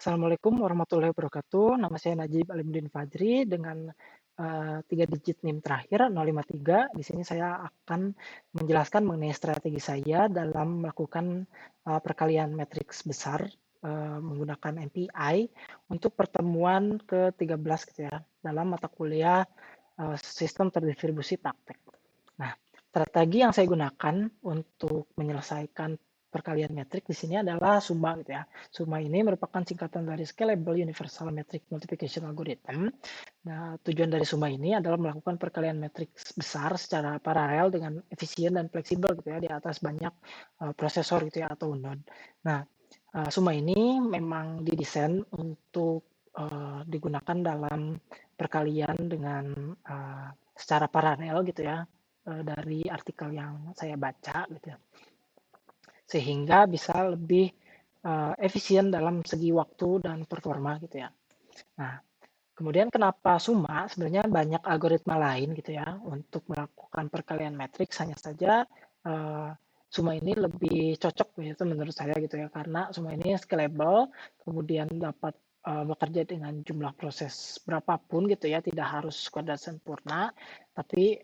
Assalamualaikum warahmatullahi wabarakatuh. Nama saya Najib Alimudin Fajri dengan 3 digit NIM terakhir 053. Di sini saya akan menjelaskan mengenai strategi saya dalam melakukan perkalian matriks besar menggunakan MPI untuk pertemuan ke-13 gitu ya dalam mata kuliah sistem terdistribusi praktek. Nah, strategi yang saya gunakan untuk menyelesaikan perkalian metrik di sini adalah SUMA gitu ya. SUMA ini merupakan singkatan dari Scalable Universal Metric Multiplication Algorithm. Nah, tujuan dari SUMA ini adalah melakukan perkalian metrik besar secara paralel dengan efisien dan fleksibel gitu ya di atas banyak prosesor gitu ya atau node. Nah, SUMA ini memang didesain untuk digunakan dalam perkalian dengan secara paralel gitu ya dari artikel yang saya baca gitu ya. Sehingga bisa lebih efisien dalam segi waktu dan performa gitu ya. Nah, kemudian kenapa SUMA? Sebenarnya banyak algoritma lain gitu ya untuk melakukan perkalian matriks, hanya saja SUMA ini lebih cocok gitu menurut saya gitu ya, karena SUMA ini scalable, kemudian dapat bekerja dengan jumlah proses berapapun gitu ya, tidak harus kuadrat sempurna, tapi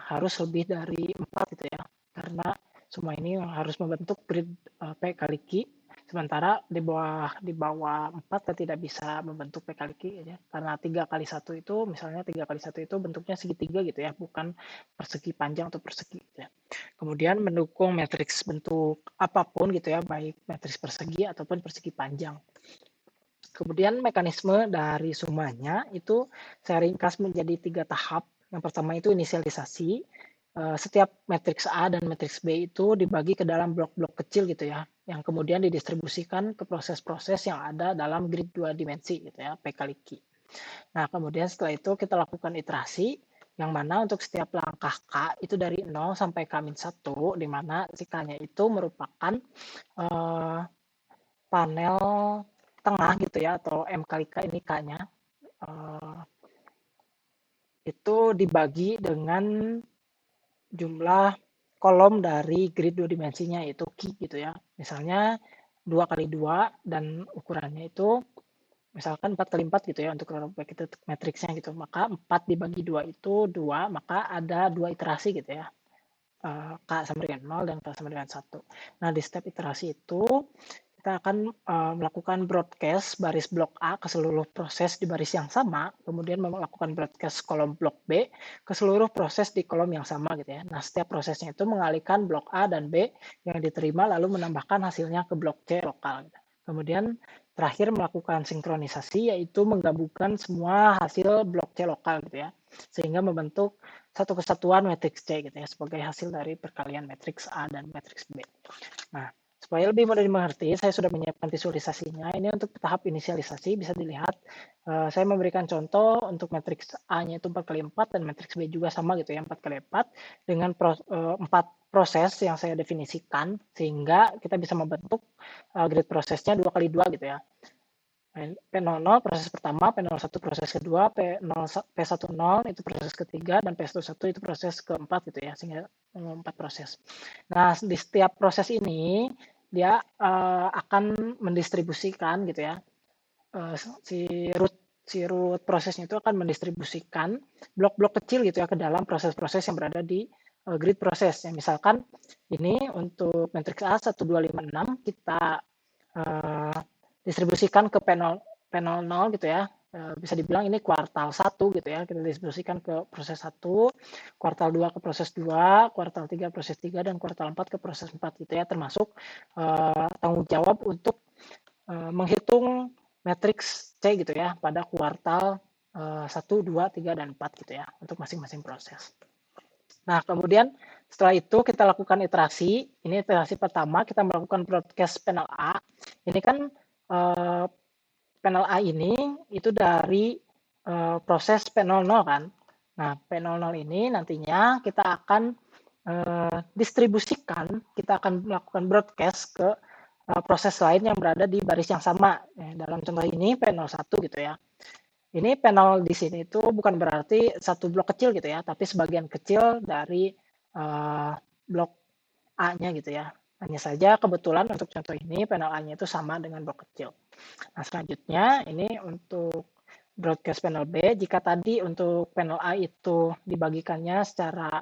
harus lebih dari 4 gitu ya, karena SUMA ini harus membentuk grid P kali Q. Sementara di bawah 4 kita tidak bisa membentuk P kali Q ya. Karena 3 kali 1 itu misalnya 3 kali 1 itu bentuknya segitiga gitu ya, bukan persegi panjang atau persegi gitu ya. Kemudian mendukung matriks bentuk apapun gitu ya, baik matriks persegi ataupun persegi panjang. Kemudian mekanisme dari sumanya itu saya ringkas menjadi 3 tahap. Yang pertama itu inisialisasi. Setiap matriks A dan matriks B itu dibagi ke dalam blok-blok kecil gitu ya, yang kemudian didistribusikan ke proses-proses yang ada dalam grid 2 dimensi gitu ya, P kali Q. Nah, kemudian setelah itu kita lakukan iterasi, yang mana untuk setiap langkah K itu dari 0 sampai K-1, di mana si K-nya itu merupakan panel tengah gitu ya, atau M kali K ini K-nya. Itu dibagi dengan jumlah kolom dari grid 2 dimensinya, yaitu Q gitu ya. Misalnya 2 kali 2 dan ukurannya itu misalkan 4 kali 4 gitu ya untuk robek itu matriksnya gitu. Maka 4 dibagi 2 itu 2, maka ada 2 iterasi gitu ya. K sama dengan 0 dan K sama dengan 1. Nah, di step iterasi itu kita akan melakukan broadcast baris blok A ke seluruh proses di baris yang sama, kemudian melakukan broadcast kolom blok B ke seluruh proses di kolom yang sama gitu ya. Nah, setiap prosesnya itu mengalihkan blok A dan B yang diterima lalu menambahkan hasilnya ke blok C lokal. Gitu. Kemudian terakhir melakukan sinkronisasi, yaitu menggabungkan semua hasil blok C lokal gitu ya, sehingga membentuk satu kesatuan matriks C gitu ya sebagai hasil dari perkalian matriks A dan matriks B. Nah, supaya lebih mudah dimengerti, saya sudah menyiapkan visualisasinya. Ini untuk tahap inisialisasi, bisa dilihat. Saya memberikan contoh untuk matriks A-nya itu 4 kali 4 dan matriks B juga sama gitu ya, 4 kali 4 dengan 4 proses yang saya definisikan, sehingga kita bisa membentuk grid prosesnya 2 kali 2 gitu ya. P00 proses pertama, P01 proses kedua, P10 itu proses ketiga, dan P11 itu proses keempat gitu ya, sehingga 4 proses. Nah, di setiap proses ini dia akan mendistribusikan gitu ya, si root prosesnya itu akan mendistribusikan blok-blok kecil gitu ya ke dalam proses-proses yang berada di grid proses. Ya, misalkan ini untuk matriks A 1, 2, 5, 6 kita distribusikan ke P00 gitu ya. Bisa dibilang ini kuartal 1 gitu ya. Kita distribusikan ke proses 1, kuartal 2 ke proses 2, kuartal 3 proses 3, dan kuartal 4 ke proses 4 gitu ya. Termasuk tanggung jawab untuk menghitung matriks C gitu ya pada kuartal 1, 2, 3, dan 4 gitu ya untuk masing-masing proses. Nah, kemudian setelah itu kita lakukan iterasi. Ini iterasi pertama, kita melakukan broadcast panel A. Ini kan panel A ini itu dari proses P00 kan. Nah, P00 ini nantinya kita akan distribusikan, kita akan melakukan broadcast ke proses lain yang berada di baris yang sama. Dalam contoh ini P01 gitu ya. Ini panel di sini itu bukan berarti satu blok kecil gitu ya, tapi sebagian kecil dari blok A-nya gitu ya. Hanya saja kebetulan untuk contoh ini panel A-nya itu sama dengan blok kecil. Nah, selanjutnya ini untuk broadcast panel B, jika tadi untuk panel A itu dibagikannya secara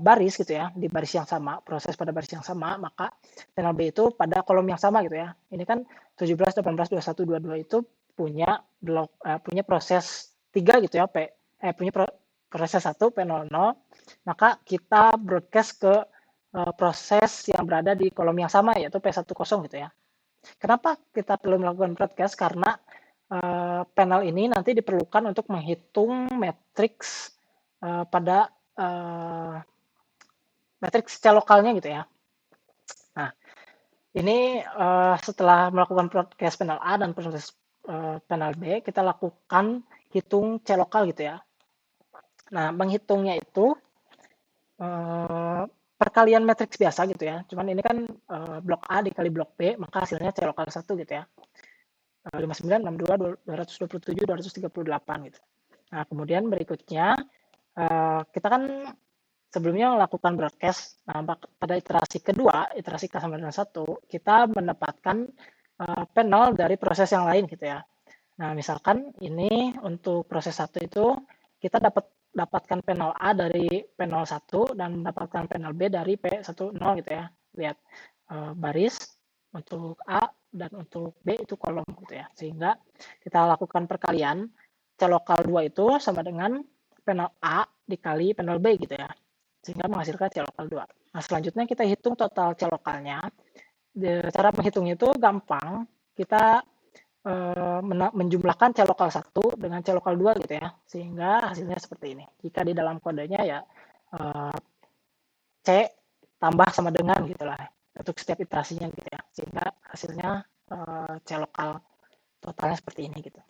baris gitu ya, di baris yang sama, proses pada baris yang sama, maka panel B itu pada kolom yang sama gitu ya. Ini kan 17, 18, 21, 22 itu punya punya proses 3 gitu ya, punya proses 1 P00, maka kita broadcast ke proses yang berada di kolom yang sama yaitu P10 gitu ya. Kenapa kita perlu melakukan broadcast? Karena panel ini nanti diperlukan untuk menghitung matriks pada matriks C lokalnya gitu ya. Nah, ini setelah melakukan broadcast panel A dan proses panel B, kita lakukan hitung C lokal gitu ya. Nah, menghitungnya itu perkalian matriks biasa gitu ya. Cuman ini kan blok A dikali blok B, maka hasilnya C lokal 1 gitu ya. 59, 62, 227, 238 gitu. Nah, kemudian berikutnya kita kan sebelumnya melakukan broadcast. Nah, pada iterasi kedua, iterasi K sama dengan 1, kita mendapatkan panel dari proses yang lain gitu ya. Nah, misalkan ini untuk proses 1 itu kita dapatkan panel A dari panel 1 dan mendapatkan panel B dari P10 gitu ya. Lihat baris untuk A dan untuk B itu kolom gitu ya. Sehingga kita lakukan perkalian C lokal 2 itu sama dengan panel A dikali panel B gitu ya. Sehingga menghasilkan C lokal 2. Nah, selanjutnya kita hitung total C lokalnya. Cara menghitungnya itu gampang. Kita menjumlahkan C lokal 1 dengan C lokal 2 gitu ya. Sehingga hasilnya seperti ini. Jika di dalam kodenya ya C tambah sama dengan gitulah untuk setiap iterasinya gitu ya. Sehingga hasilnya C lokal totalnya seperti ini gitu.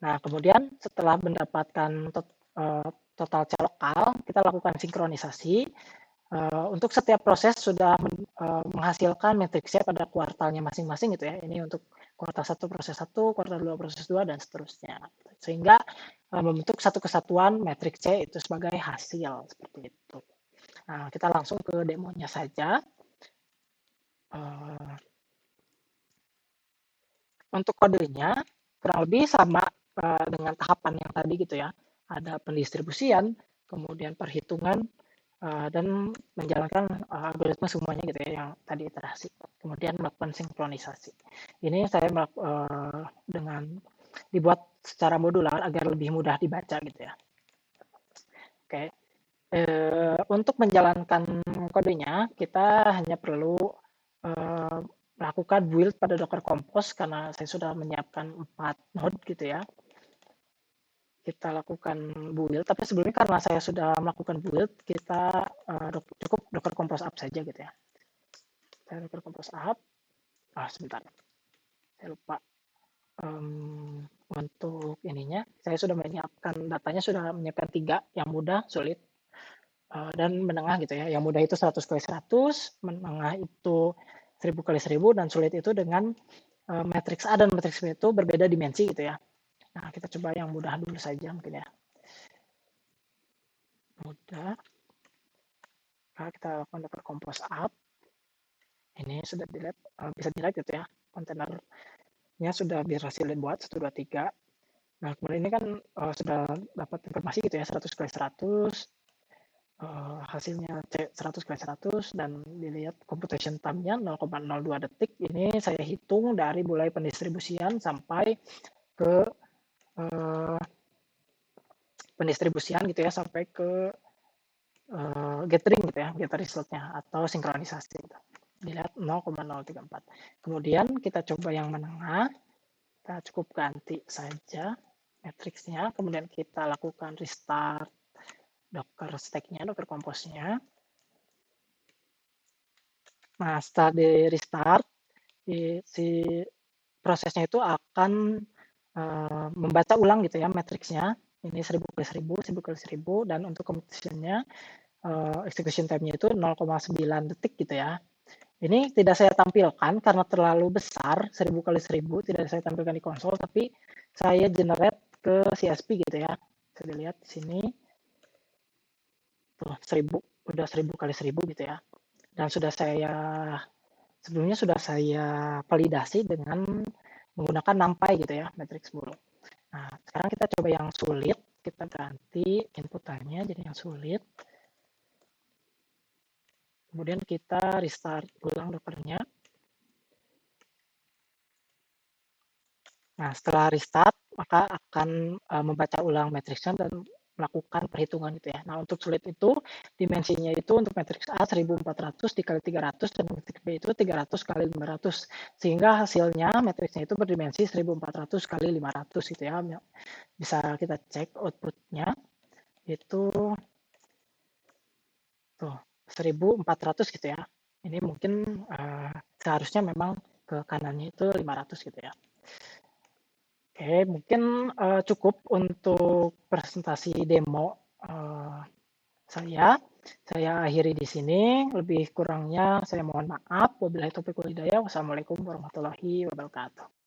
Nah, kemudian setelah mendapatkan total C lokal, kita lakukan sinkronisasi. Untuk setiap proses sudah menghasilkan matriksnya pada kuartalnya masing-masing gitu ya. Ini untuk kuartal 1 proses 1, kuartal 2 proses 2 dan seterusnya. Sehingga membentuk satu kesatuan matriks C itu sebagai hasil seperti itu. Nah, kita langsung ke demonya saja. Untuk kodenya kurang lebih sama dengan tahapan yang tadi gitu ya. Ada pendistribusian, kemudian perhitungan, dan menjalankan algoritma semuanya gitu ya yang tadi iterasi. Kemudian melakukan sinkronisasi. Ini saya dengan dibuat secara modular agar lebih mudah dibaca gitu ya. Oke. Untuk menjalankan kodenya kita hanya perlu melakukan build pada Docker Compose karena saya sudah menyiapkan 4 node gitu ya. Kita lakukan build, tapi sebelumnya karena saya sudah melakukan build, kita cukup Docker Compose up saja gitu ya. Saya Docker Compose up. Sebentar, saya lupa. Untuk ininya, saya sudah menyiapkan datanya, sudah menyiapkan 3, yang mudah, sulit, dan menengah gitu ya. Yang mudah itu 100 kali 100, menengah itu 1000 kali 1000, dan sulit itu dengan matriks A dan matriks B itu berbeda dimensi gitu ya. Nah, kita coba yang mudah dulu saja mungkin ya. Mudah. Nah, kita lakukan Docker Compose up. Ini sudah bisa dilihat gitu ya. Kontainernya sudah berhasil dibuat 1, 2, 3. Nah, kemudian ini kan sudah dapat informasi gitu ya, 100 kali 100. Hasilnya C 100 kali 100 dan dilihat computation time-nya 0,02 detik. Ini saya hitung dari mulai pendistribusian sampai ke pendistribusian gitu ya, sampai ke gathering gitu ya, get result-nya atau sinkronisasi gitu. Dilihat 0,034. Kemudian kita coba yang menengah, kita cukup ganti saja matriksnya, kemudian kita lakukan restart Docker stack-nya, Docker Compose-nya. Nah, setelah di restart, si prosesnya itu akan membaca ulang gitu ya matriksnya. Ini 1000 kali 1000, 1000 kali 1000, dan untuk computation-nya execution time-nya itu 0,9 detik gitu ya. Ini tidak saya tampilkan karena terlalu besar, 1000 kali 1000, tidak saya tampilkan di konsol, tapi saya generate ke CSP gitu ya. Bisa dilihat di sini. Tuh, 1000, udah 1000 kali 1000 gitu ya. dan sebelumnya sudah saya validasi dengan menggunakan NumPy gitu ya, matriks 10. Nah, sekarang kita coba yang sulit, kita ganti inputannya jadi yang sulit. Kemudian kita restart ulang Dockernya. Nah, setelah restart, maka akan membaca ulang matriksnya dan melakukan perhitungan gitu ya. Nah, untuk sulit itu, dimensinya itu untuk matriks A 1400 dikali 300 dan matriks B itu 300 kali 500. Sehingga hasilnya matriksnya itu berdimensi 1400 kali 500 gitu ya. Bisa kita cek outputnya itu tuh 1400 gitu ya. Ini mungkin seharusnya memang ke kanannya itu 500 gitu ya. Oke, mungkin cukup untuk presentasi demo saya. Saya akhiri di sini. Lebih kurangnya saya mohon maaf. Wabillahi taufiq wal hidayah. Wassalamualaikum warahmatullahi wabarakatuh.